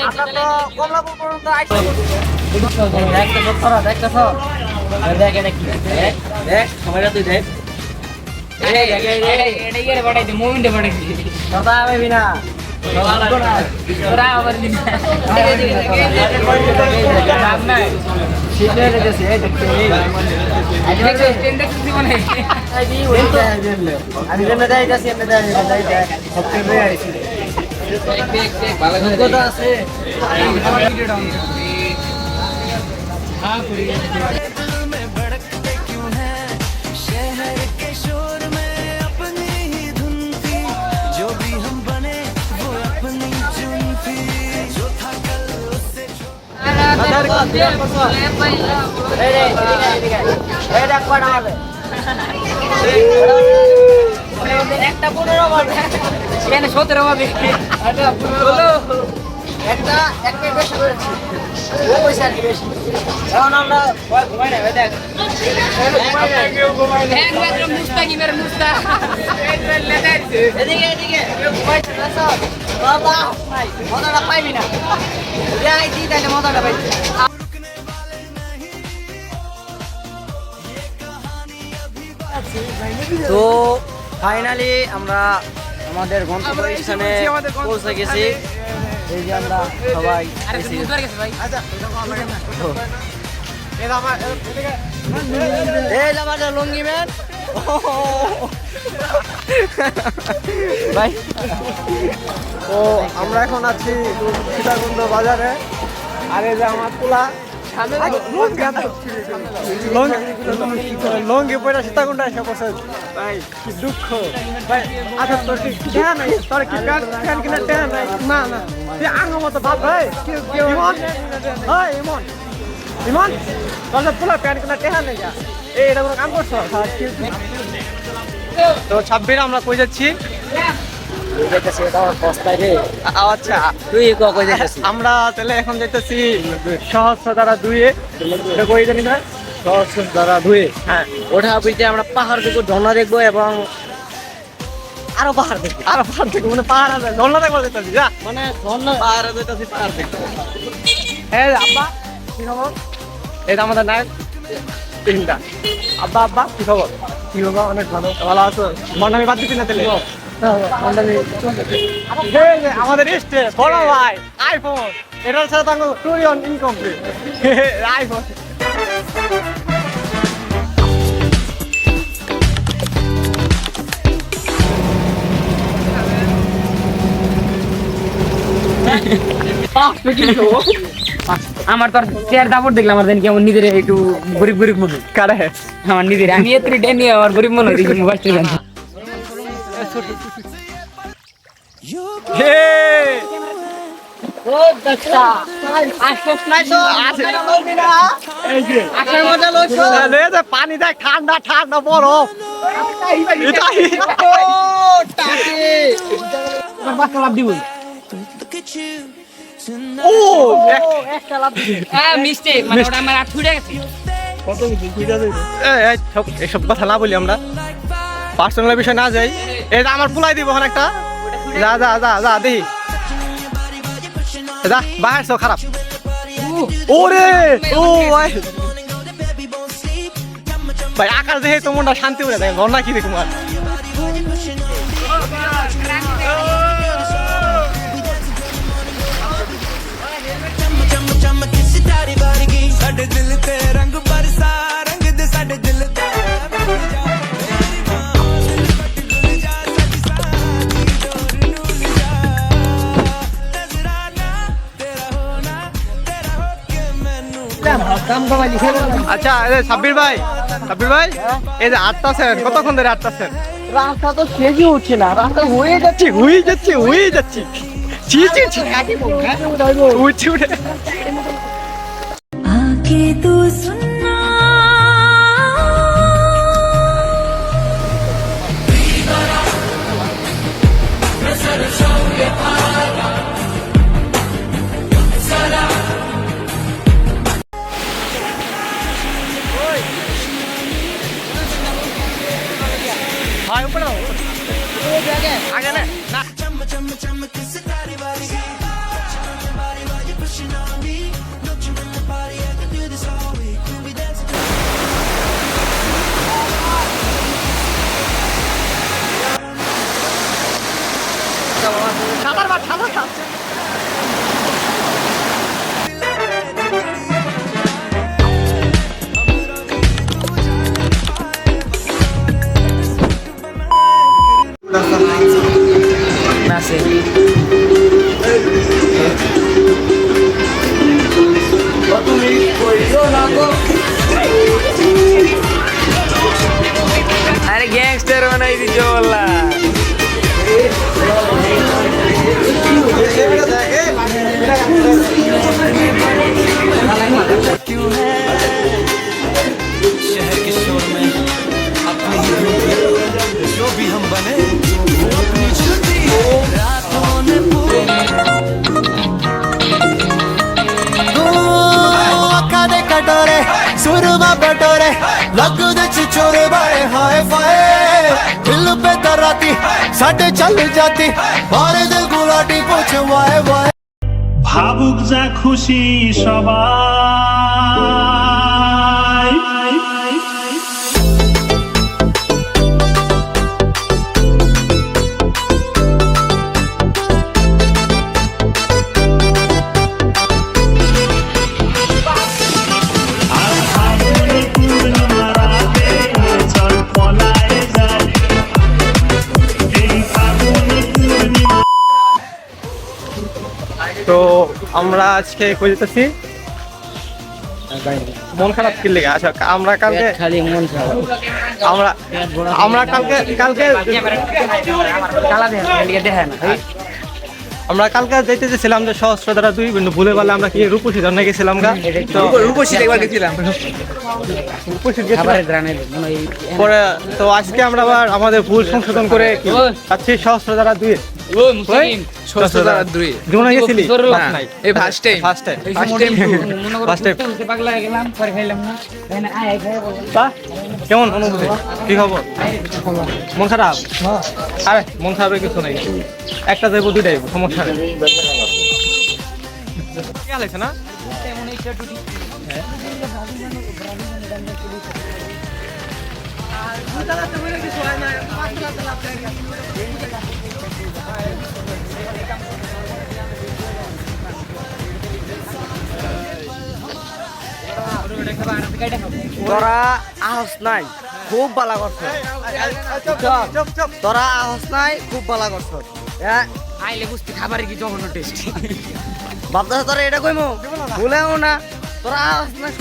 আমরা তো কমলাপুর পর্যন্ত আইছি। দেখ সময়টা তুই দেখ। একটা 15 বাজে এখানে 17 বাজে একটা এক মিনিট বেশি করেছি ও পয়সা আর কি বেশি এখন আমরা ঘুমাই না দেখ একমাত্র মুস্তাকিমের মুস্তা এদিকে এদিকে ঘুমাইছে না সব বাবা ভাই মজাটা পাইবি না যাই দি তাহলে মজাটা পাইবি। তো ফাইনালি আমরা আমাদের গন্তব্যস্থানে পৌঁছে গেছি। এই যে আমরা সবাই আমাদের লুঙ্গি ম্যান ভাই। তো আমরা এখন আছি সীতাকুণ্ড বাজারে। আর এই যে আমার পোলা লঙ্গি পয়সা সীতাকুণ্ড এসে বসে ভাই কি দুঃখ ভাই। আচ্ছা তোর কি টেহা নাই, তোর কি প্যান্ট কিনা টেহা নাই? না না তুই আঙো মতো ভাব ভাই। ইমন হয় ইমন ইমন তোর পোলা প্যান্ট কিনা টেহা নেই যা এটা কোনো কাম করছো। তো 26 আমরা কই যাচ্ছি? আচ্ছা আমরা তাহলে এখন যাইতেছি সহস্রধারা 2-এ। কই জানি না সহস্রধারা 2-এ। হ্যাঁ ওঠা বুঝতে আমরা পাহাড় দেখবো, ঝর্ণা দেখবো এবং আরো পাহাড় দেখবো। মানে পাহাড় আছে, ঝর্ণা দেখবো যেতেছি যা। মানে ঝর্ণা পাহাড়ে যেতেছি, পাহাড় দেখবো। হ্যাঁ আব্বা কি খবর? এটা আমাদের নায়ক তিনটা। আব্বা আব্বা কি খবর? কি বাবা অনেক ভালো। ভালো আছো? মন্ডামি বাদ দিচ্ছি না তাহলে? আমাদের ইস্টে বড় ভাই আইফোন, এটার সাথে তাঙ্গ টুরিয়ন ইনকমপ্লিট আইফোন। আমার তো চেয়ার দাপট দেখলাম আমার দেন কেমন নিজের একটু গরিব গরিব মনে কারে আমার নিজের। আমি এত টেন নিয়ে আমার গরিব মনে হয়েছে মোবাইল জানি। পানি দেখ ঠান্ডা ঠান্ডা বরফ। দিব ও একটা লাভ মিস্টে মানে ওটা আমার আর ছুটে গেছে। এসব কথা না বলি, আমরা পার্সোনাল বিষয় না যাই। এটা আমার পুলাই দিব একটা। যা যা যা যা দেখি যা বাহার সব খারাপ। ওরে ও ভাই ভাই আকাশ দেখে তো মনটা শান্তি উড়ে দেয়। ঘর না কি দেখুন আর ਸਾਡੇ ਦਿਲ ਤੇ ਰੰਗ ਬਰਸਾ ਰੰਗ ਦੇ ਸਾਡੇ ਦਿਲ ਤੇ আচ্ছা সাব্বির ভাই এই যে আটটাছেন কতক্ষণ ধরে আটটাছেন? রাস্তা তো শেষই হচ্ছে না, রাস্তা হয়ে যাচ্ছে ছি ছি ছি উঠে উঠে आके तू सुनना भाई ऊपर आओ आगे ना সাঁতার মার সাঁতার কাট নাচে তুমি কইলো না গো আরে গ্যাংস্টার বানাই দিছো বললা क्यों है शहर के शोर में अपनी ही धुन पे जो भी हम बने वो अपनी छुट्टी रातों ने पूरी अखा दे कटोरे सुरमा बटोरे लगू दे चिचोरे बड़े हाय फाय दिल पे तराती साडे चल जाती मारे दिल गुलाटी पूछे वाय वाय ভাবুক যা খুশি সবাই আর ফাগুনে পূর্ণিমা রাতে চল পলায়ে যাই এই ফাগুনে পূর্ণিমা তো আমরা আজকে কই যেতেছি মন খারাপ কি লেগে আচ্ছা আমরা কালকে খালি মন খারাপ আমরা আমরা কালকে কালকে কালা দেখে না আমরা কালকে যাইতে গেছিলাম যে সহস্র দ্বারা 2 কিন্তু ভুলে বলে আমরা কি রূপসী ধরনে গেছিলাম গা তো রূপসী একবার গেছিলাম রূপসী গেছিলাম খাবারের গ্রানের মনে হয় পরে তো আজকে আমরা আবার আমাদের ভুল সংশোধন করে কি আজকে সহস্র দ্বারা 2 ও মুসলিম সহস্র দ্বারা 2 জীবনে গেছিলি এই first time first time first time পাগলা গেলাম পরে খাইলাম না এখানে আয় খাই কেমন অনুভূতি কি খবর মন খারাপ আরে মন খারাপের কিছু নাই একটা যাইবো দুইটা যাইবো সমস্যা নেই কি হালাইছে না তোরা আহস নাই খুব বালা করছ তোরা আহস নাই খুব বালা করছ আইলে বুঝতে খাবারে কি জঘন্য টেস্ট ভাবতেছ তোরা এটা কইমো ভুলেও না তোরা আহস নাই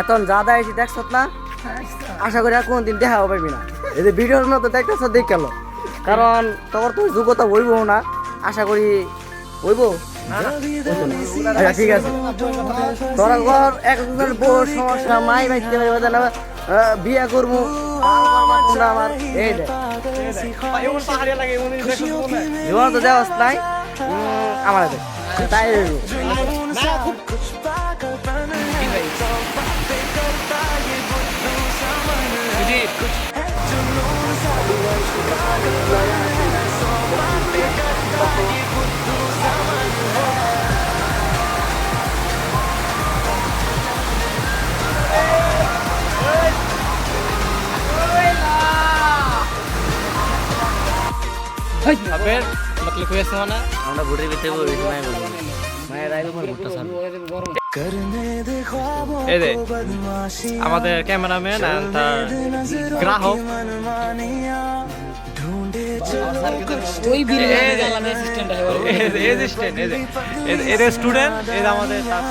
এখন যা দেখাইছি দেখছ না আশা করি আর কোনদিন দেখা পাবি না এই যে ভিডিওর মতো দেখতেছ দেখ গেল কারণ তোর তো যোগ্যতা হইব না আশা করি হইব আচ্ছা ঠিক আছে তোরা ঘর একজনের বড় সমস্যা মাই বাইতে পারবে না বিয়া করবো আমার এই দেখ জীবন তো দেওয়াস নাই আমার দেখ তাই আবের मतलब कोई ऐसा ना আমরা ভোটের ভিতরে বলি নাই বলি মায়ের আইবো পর ভোটটা ছাড়বো এই যে আমাদের ক্যামেরাম্যান আর তার গ্রাহক ওই বিলে আমাদের অ্যাসিস্ট্যান্ট এর স্টুডেন্ট এর আমাদের তার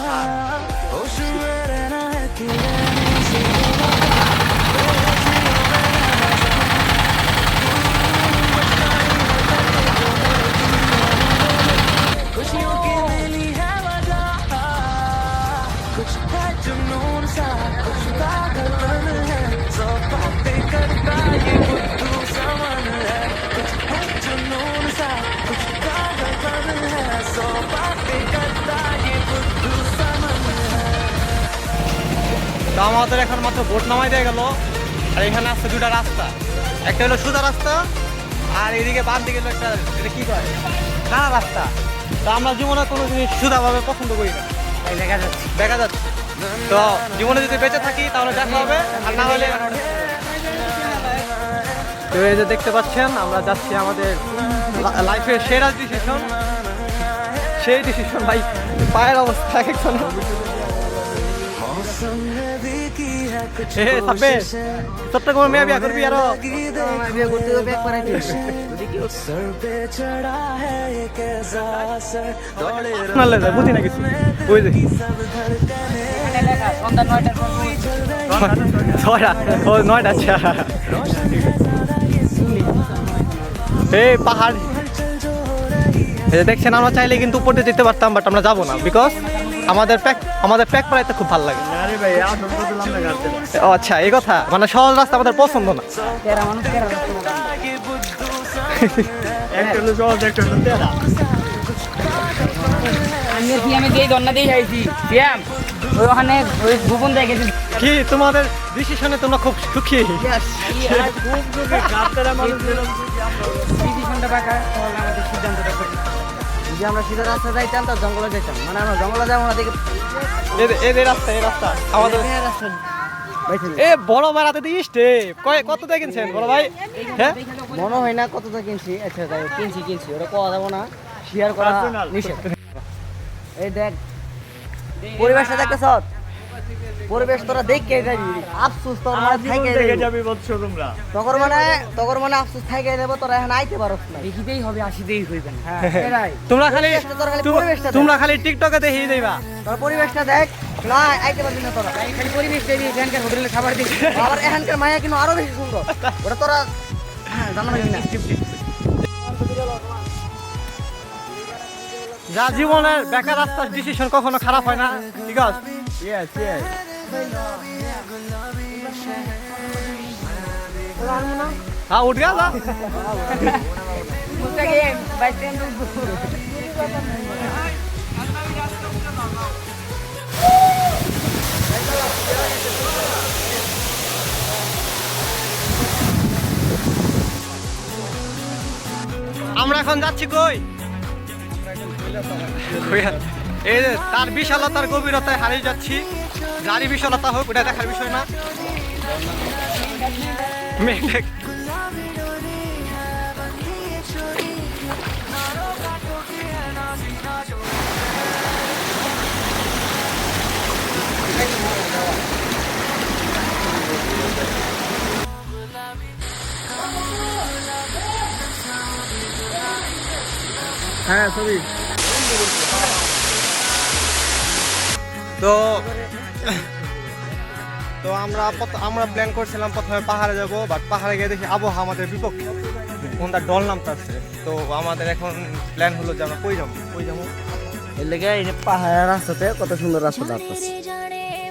তো আমাদের এখন মাত্র বোট নামাই দিয়ে গেল। আর এখানে আসছে দুটা রাস্তা, একটা হলো সোজা রাস্তা আর এদিকে বাম দিকে হলো একটা, এটা কি করে খারাপ রাস্তা। তো আমরা জীবনে কোনো জিনিস সোজাভাবে পছন্দ করি না, দেখা যাচ্ছে। তো জীবনে যদি বেঁচে থাকি তাহলে দেখা হবে, আর না হলে। তো এই যে দেখতে পাচ্ছেন আমরা যাচ্ছি আমাদের লাইফের সেরা ডিসিশন, সেই ডিসিশন ভাই। পায়ের অবস্থা একজন ছোট্ট করে মেয়ে বিয়া করবি আরো বিয়ে করতে হবে একবার বুঝি না কিছু। ওই যে ছয়টা, ও 9টা। আচ্ছা এই পাহাড় এই যে দেখছেন, আমরা চাইলে কিন্তু উপরে যেতে পারতাম, বাট আমরা যাবো না, বিকজ আমাদের প্যাক পড়াইতে খুব ভালো লাগে। ও আচ্ছা, এই কথা, মানে সহজ রাস্তা আমাদের পছন্দ না। আমি যেই দন্না দিয়ে যাইছি ওখানে ওই গোপন জায়গায় কি তোমাদের ডিসিশনে তোমরা খুব সুখী? যদি আমরা সিধা রাস্তা যাইতাম তো জঙ্গলে যাইতাম, মানে আমরা জঙ্গলে যাবো না দেখে এই রাস্তা আমাদের এ বড় ভাই রাতে দিয়ে স্টেপ কত দিয়ে কিনছেন বড় ভাই? হ্যাঁ মনে হয় না কতটা কিনছি। আচ্ছা তাই কিনছি, ওটা পাওয়া যাবো না, শেয়ার করা নিষেধ। এই দেখ পরিবেশটা দেখতেছ, পরিবেশ তোরা দেখে যাবি, আফসোস তোর মানে থাইকে যাবি বলছো তোমরা, তখন মানে আফসোস থাইকে যাবো, তোরা এখন আইতে পারছ না। দেখিতেই হবে, আসিতেই হইবে না। হ্যাঁ তোমরা খালি টিকটকে দেখিয়ে দেবা, তোর পরিবেশটা দেখ না, আইতে পারবি না তোরা। খালি পরিবেশটা দিয়ে এখানকার হোটেলে খাবার দিই। আবার এখানকার মায়া কিন্তু আরো বেশি সুন্দর, ওটা তোরা জানা হইবি না। যা জীবনের বেকার রাস্তার ডিসিশন কখনো খারাপ হয় না, ঠিক আছে? হ্যাঁ উঠ গেল। আমরা এখন যাচ্ছি কই? এই যে তার বিশালতার গভীরতায় হারিয়ে যাচ্ছি। যারই বিশালতা হোক ওটা দেখার বিষয় না। হ্যাঁ ছবি তো আমরা প্ল্যান করছিলাম প্রথমে পাহাড়ে যাব, বাট পাহাড়ে গিয়ে দেখি আবহাওয়া আমাদের বিপক্ষে, কোনটা ডল নামতেছে। তো আমাদের এখন প্ল্যান হলো যে আমরা কই যাবো। এর লেগে এই যে পাহাড়ের রাস্তাতে কত সুন্দর রাস্তা দাঁড়াচ্ছে,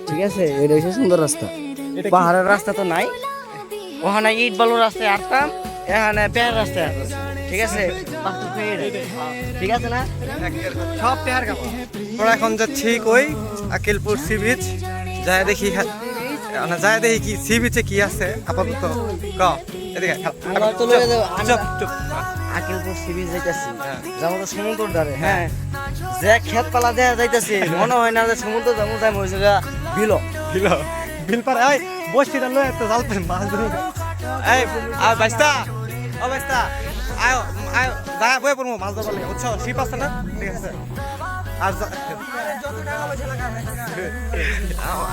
ঠিক আছে? এটা হচ্ছে সুন্দর রাস্তা। পাহাড়ের রাস্তা তো নাই, ওখানে ইট বালুর রাস্তায় আসতাম, এখানে পেয়ার রাস্তায় আসতাম, ঠিক আছে? ঠিক আছে না, সব পেয়ার খাবো। আমরা এখন যাচ্ছি কই? Akilpur sea beach. যাই দেখি কি সি বিচে কি আছে আপাতত। আমরা চলে যাবো চুপ। আকিলপুর সি বিচ যাইতেছি, যাবো তো সমুদ্র ধারে। হ্যাঁ, যে ক্ষেত পালা দেয়া যাইতেছি, মনে হয় না যে সমুদ্র যাবো, যাই ওই জায়গা বিল পার এই বসিটা লয়ে তো জাল পেন মাছ ধরে। এই আ বাইস্তা আয় দা বই পড়মু মাছ ধরবার লাগে, বুঝছো? শিপ আছে না? ঠিক আছে। আর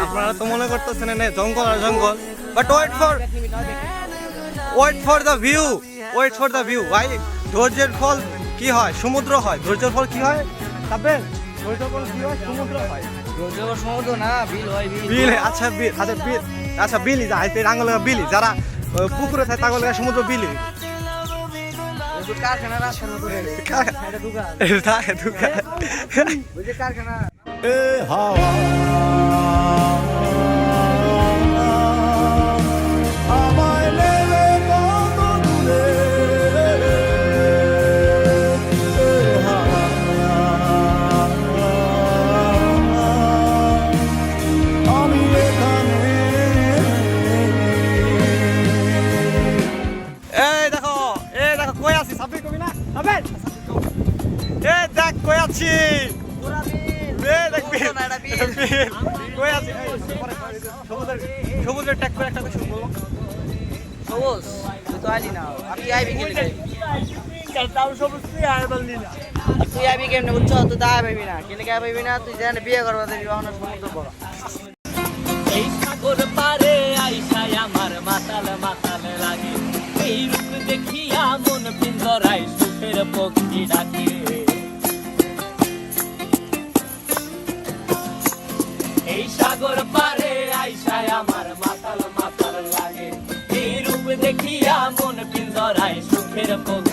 আপনারা তো মনে করতেছেন না জঙ্গল আর জঙ্গল, but wait for the view ভাই। ধৈর্যের ফল কি হয়? সমুদ্র হয়। ধৈর্যের ফল কি হয়? তাবেন ধৈর্যের ফল কি হয়? সমুদ্র হয়। সমুদ্র না, বিল হয়, বিল। আচ্ছা বিলি যায় আঙুল বিলি, যারা পুকুরে থাকে তাঙ্গল সমুদ্র বিলি। কারখানা রাস্তার মতো কারখানা আমায় নেবে কত দূরে, আমি এখানে ট্যাগ করে একটা কথা শুনবো সবুজ তুই তো আইলি না আমি আইবি কেমনে তাও সবুজ তুই আয় বললি না তুই আইবি কেমনে বুঝছো তুই তো আয় পাইবি না কেন আয় পাইবি না তুই জানে বিয়ে করবা দেবি এখন সমুদ্র বড় এই সাগর পারে আইসায় আমার মাতাল মাতাল লাগে এই রূপ দেখিয়া মন পিঞ্জরায় সুখের পক্ষী ডাকে এই সাগর পারে আইসায় আমার মাতাল মাতাল লাগে এই রূপ দেখিয়া মন পিঞ্জরায় সুখের পক্ষী